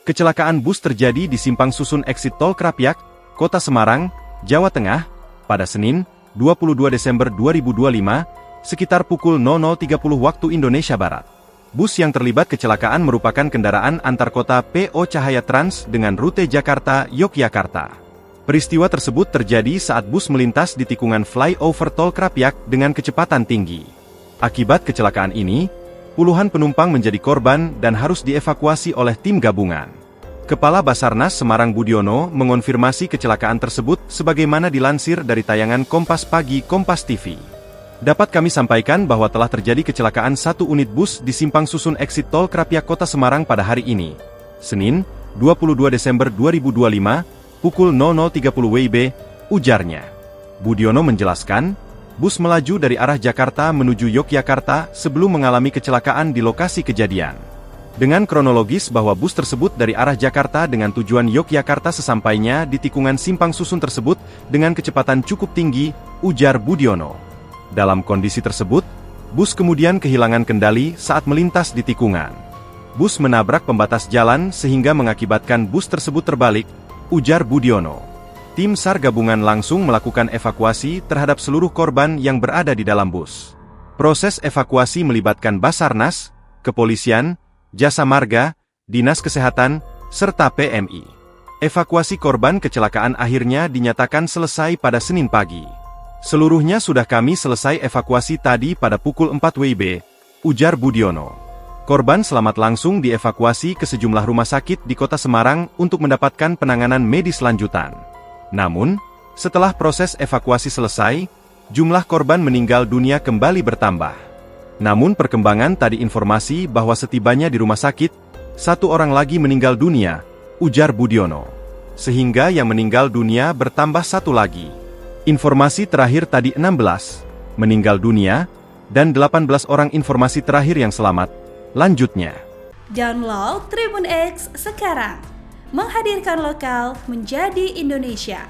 Kecelakaan bus terjadi di Simpang Susun Exit Tol Krapyak, Kota Semarang, Jawa Tengah, pada Senin, 22 Desember 2025, sekitar pukul 00.30 waktu Indonesia Barat. Bus yang terlibat kecelakaan merupakan kendaraan antar kota PO Cahaya Trans dengan rute Jakarta-Yogyakarta. Peristiwa tersebut terjadi saat bus melintas di tikungan flyover Tol Krapyak dengan kecepatan tinggi. Akibat kecelakaan ini, puluhan penumpang menjadi korban dan harus dievakuasi oleh tim gabungan. Kepala Basarnas Semarang Budiono mengonfirmasi kecelakaan tersebut sebagaimana dilansir dari tayangan Kompas Pagi Kompas TV. Dapat kami sampaikan bahwa telah terjadi kecelakaan satu unit bus di Simpang Susun Exit Tol Krapyak Kota Semarang pada hari ini, Senin, 22 Desember 2025, pukul 00.30 WIB, ujarnya. Budiono menjelaskan, bus melaju dari arah Jakarta menuju Yogyakarta sebelum mengalami kecelakaan di lokasi kejadian. Dengan kronologis bahwa bus tersebut dari arah Jakarta dengan tujuan Yogyakarta sesampainya di tikungan Simpang Susun tersebut dengan kecepatan cukup tinggi, ujar Budiono. Dalam kondisi tersebut, bus kemudian kehilangan kendali saat melintas di tikungan. Bus menabrak pembatas jalan sehingga mengakibatkan bus tersebut terbalik, ujar Budiono. Tim SAR gabungan langsung melakukan evakuasi terhadap seluruh korban yang berada di dalam bus. Proses evakuasi melibatkan Basarnas, Kepolisian, Jasa Marga, Dinas Kesehatan, serta PMI. Evakuasi korban kecelakaan akhirnya dinyatakan selesai pada Senin pagi. Seluruhnya sudah kami selesai evakuasi tadi pada pukul 4 WIB, ujar Budiono. Korban selamat langsung dievakuasi ke sejumlah rumah sakit di Kota Semarang untuk mendapatkan penanganan medis lanjutan. Namun, setelah proses evakuasi selesai, jumlah korban meninggal dunia kembali bertambah. Namun perkembangan tadi informasi bahwa setibanya di rumah sakit, satu orang lagi meninggal dunia, ujar Budiono. Sehingga yang meninggal dunia bertambah satu lagi. Informasi terakhir tadi 16 meninggal dunia, dan 18 orang informasi terakhir yang selamat. Lanjutnya. Download Tribun X sekarang. Menghadirkan lokal menjadi Indonesia.